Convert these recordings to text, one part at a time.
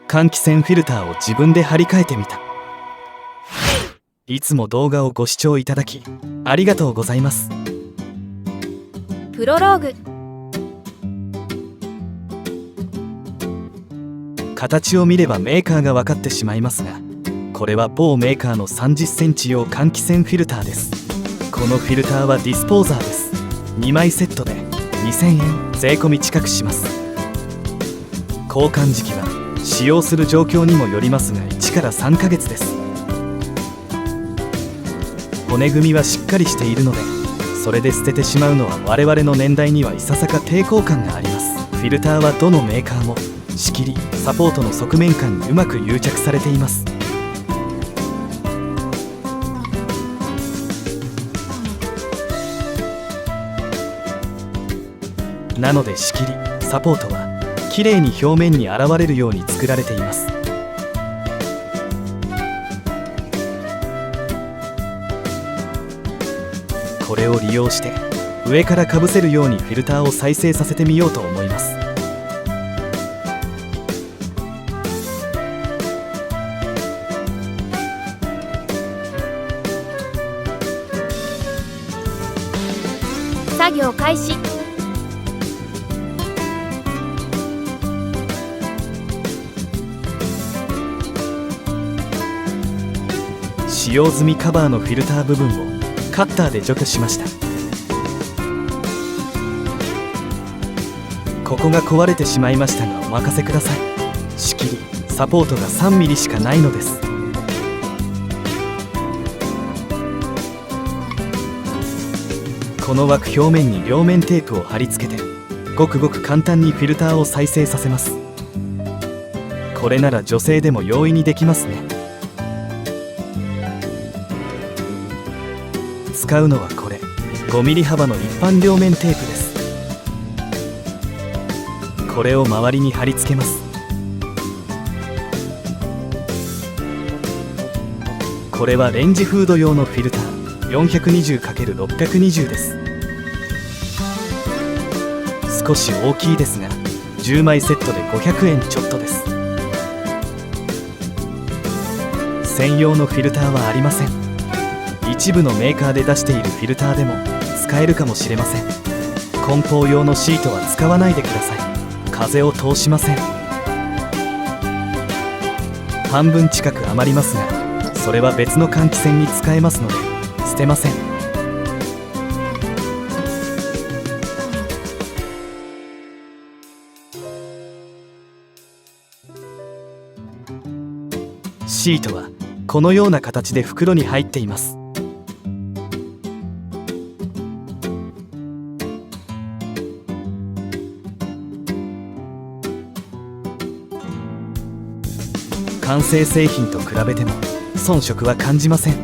換気扇フィルターを自分で張り替えてみた。いつも動画をご視聴いただきありがとうございます。プロローグ。形を見ればメーカーが分かってしまいますが、これは某メーカーの30センチ用換気扇フィルターです。このフィルターはディスポーザーです。2枚セットで2000円税込み近くします。交換時期は使用する状況にもよりますが1から3ヶ月です。骨組みはしっかりしているので、それで捨ててしまうのは我々の年代にはいささか抵抗感があります。フィルターはどのメーカーも仕切りサポートの側面間にうまく癒着されています。なので仕切りサポートはきれいに表面に現れるように作られています。これを利用して上からかぶせるようにフィルターを再生させてみようと思います。作業開始。使用済みカバーのフィルター部分をカッターで除去しました。ここが壊れてしまいましたがお任せください。仕切りサポートが3ミリしかないのです。この枠表面に両面テープを貼り付けてごくごく簡単にフィルターを再生させます。これなら女性でも容易にできますね。使うのはこれ5ミリ幅の一般両面テープです。これを周りに貼り付けます。これはレンジフード用のフィルター 420×620 です。少し大きいですが10枚セットで500円ちょっとです。専用のフィルターはありません。一部のメーカーで出しているフィルターでも使えるかもしれません。梱包用のシートは使わないでください。風を通しません。半分近く余りますが、それは別の換気扇に使えますので捨てません。シートはこのような形で袋に入っています。完成製品と比べても遜色は感じません。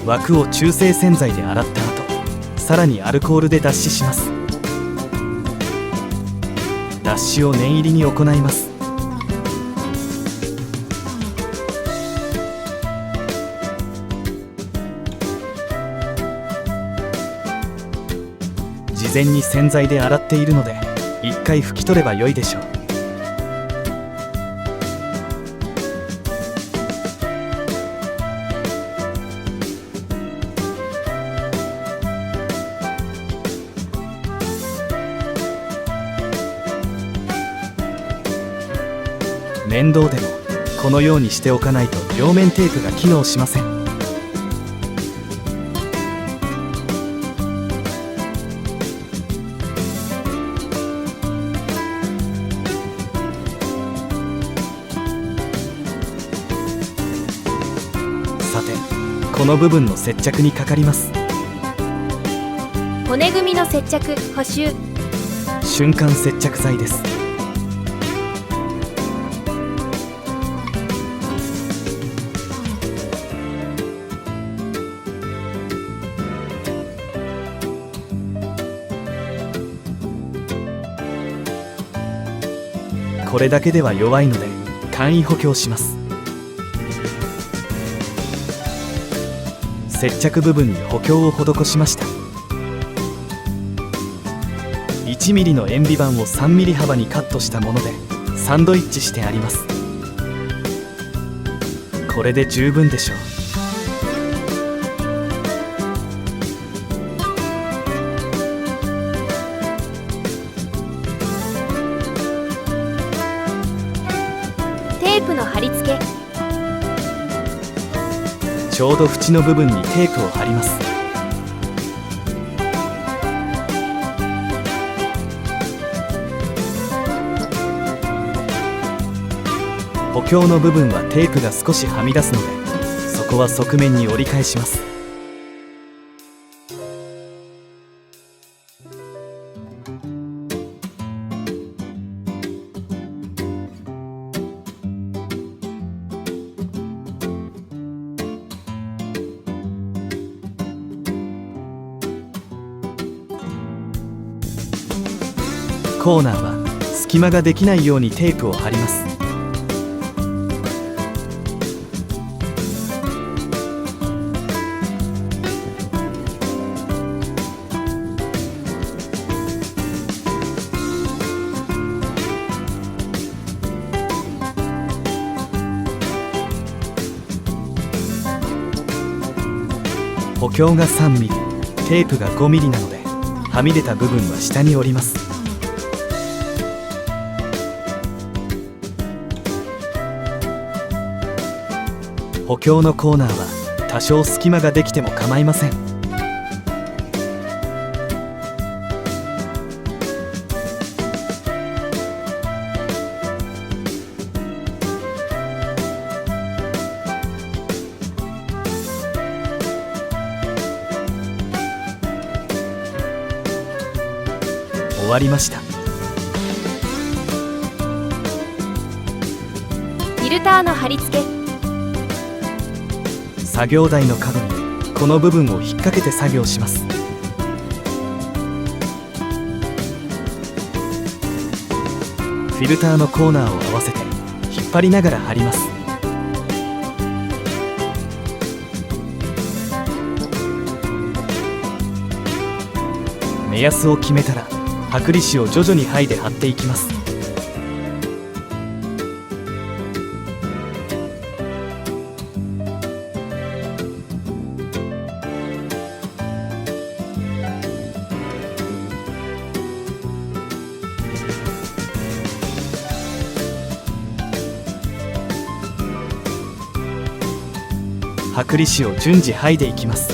枠を中性洗剤で洗った後、さらにアルコールで脱脂します。脱脂を念入りに行います。事前に洗剤で洗っているので1回拭き取れば良いでしょう。面倒でもこのようにしておかないと両面テープが機能しません。さて、この部分の接着にかかります。骨組みの接着補修。瞬間接着剤です。これだけでは弱いので簡易補強します。接着部分に補強を施しました。1ミリの塩ビ板を3ミリ幅にカットしたものでサンドイッチしてあります。これで十分でしょう。テープの貼り付け。ちょうど縁の部分にテープを貼ります。補強の部分はテープが少しはみ出すので、そこは側面に折り返します。コーナーは隙間ができないようにテープを貼ります。補強が3ミリ、テープが5ミリなので、はみ出た部分は下に折ります。補強のコーナーは多少隙間ができても構いません。終わりました。フィルターの貼り付け。作業台の角にこの部分を引っ掛けて作業します。フィルターのコーナーを合わせて引っ張りながら貼ります。目安を決めたら剥離紙を徐々に剥いで貼っていきます。剥離紙を順次剥いでいきます。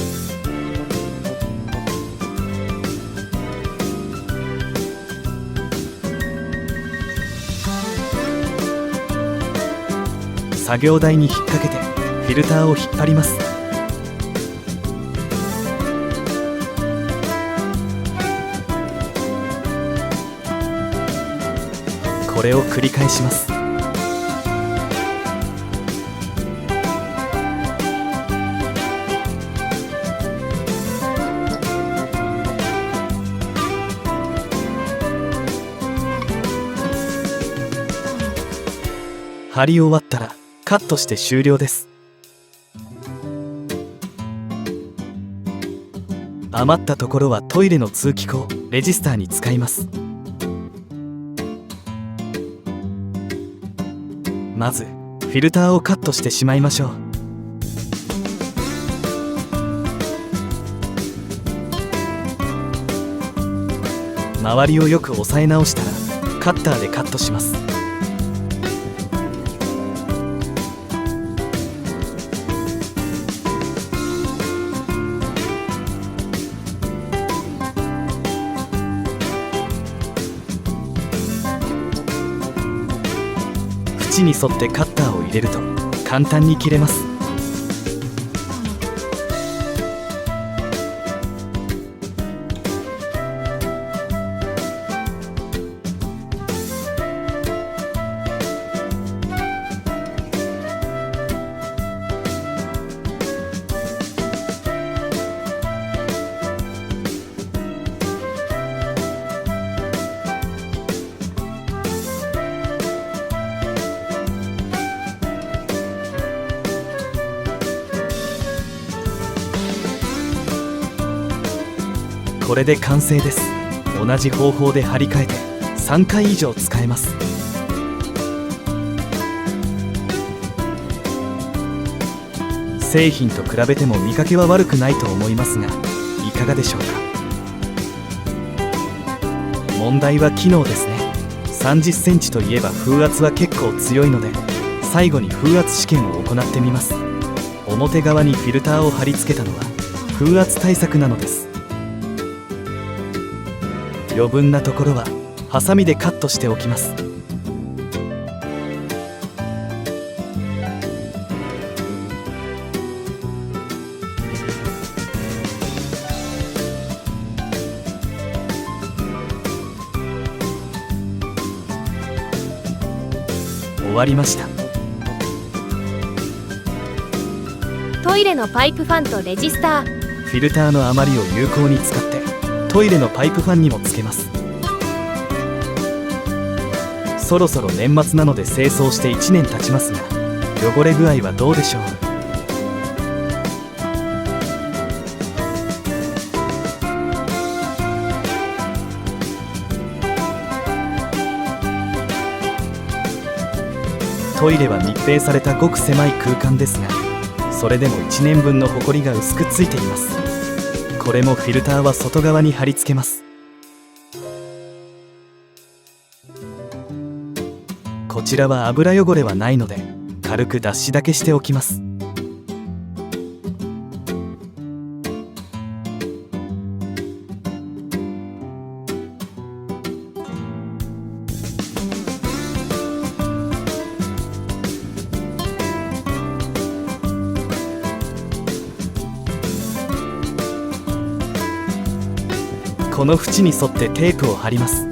作業台に引っ掛けてフィルターを引っ張ります。これを繰り返します。貼り終わったらカットして終了です。余ったところはトイレの通気口、レジスターに使います。まずフィルターをカットしてしまいましょう。周りをよく押さえ直したらカッターでカットします。縁に沿ってカッターを入れると簡単に切れます。これで完成です。同じ方法で張り替えて3回以上使えます。製品と比べても見かけは悪くないと思いますが、いかがでしょうか。問題は機能ですね。30センチといえば風圧は結構強いので、最後に風圧試験を行ってみます。表側にフィルターを貼り付けたのは風圧対策なのです。余分なところはハサミでカットしておきます。終わりました。トイレのパイプファンとレジスター。フィルターの余りを有効に使ってトイレのパイプファンにもつけます。そろそろ年末なので清掃して1年経ちますが、汚れ具合はどうでしょう。トイレは密閉されたごく狭い空間ですが、それでも1年分のホコリが薄くついています。これもフィルターは外側に貼り付けます。こちらは油汚れはないので軽く脱脂だけしておきます。この縁に沿ってテープを貼ります。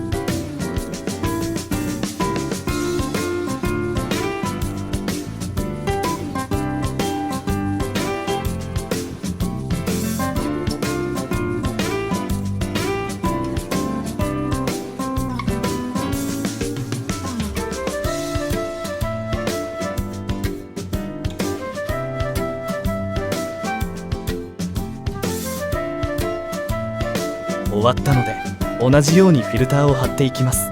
終わったので同じようにフィルターを貼っていきます。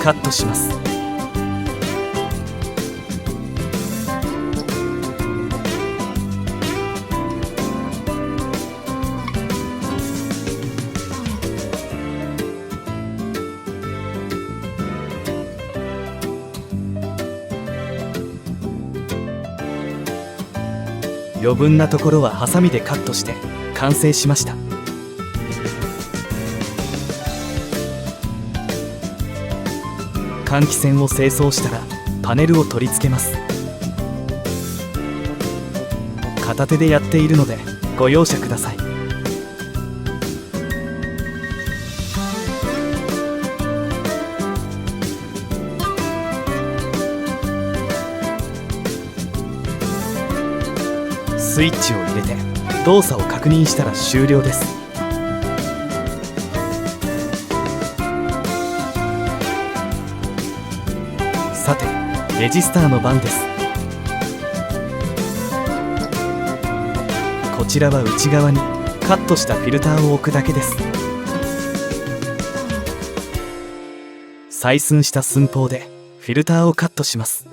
カットします。余分なところはハサミでカットして完成しました。換気扇を清掃したらパネルを取り付けます。片手でやっているのでご容赦ください。スイッチを入れて動作を確認したら終了です。さて、レジスターの番です。こちらは内側にカットしたフィルターを置くだけです。採寸した寸法でフィルターをカットします。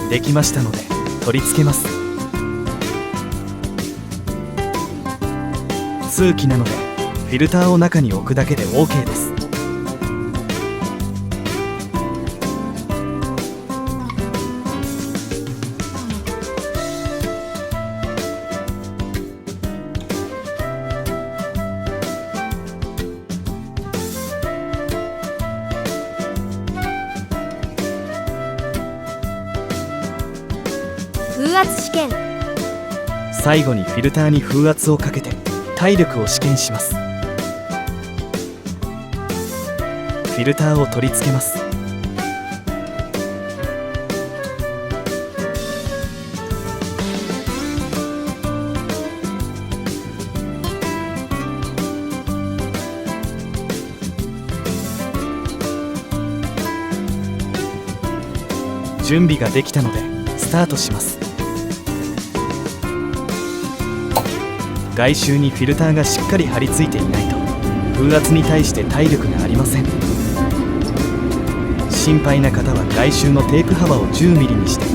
できましたので取り付けます。通気なのでフィルターを中に置くだけで OK です。風圧試験。最後にフィルターに風圧をかけて体力を試験します。フィルターを取り付けます。準備ができたのでスタートします。外周にフィルターがしっかり貼り付いていないと風圧に対して体力がありません。心配な方は外周のテープ幅を 10mm にして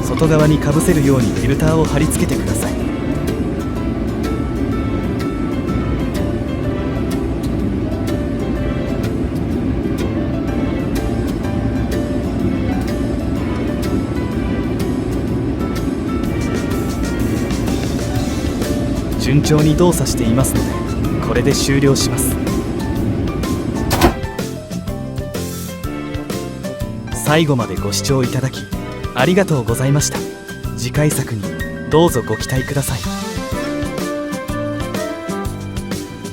外側にかぶせるようにフィルターを貼り付けてください。順調に動作していますのでこれで終了します。最後までご視聴いただきありがとうございました。次回作にどうぞご期待ください。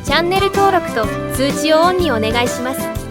チャンネル登録と通知をオンにお願いします。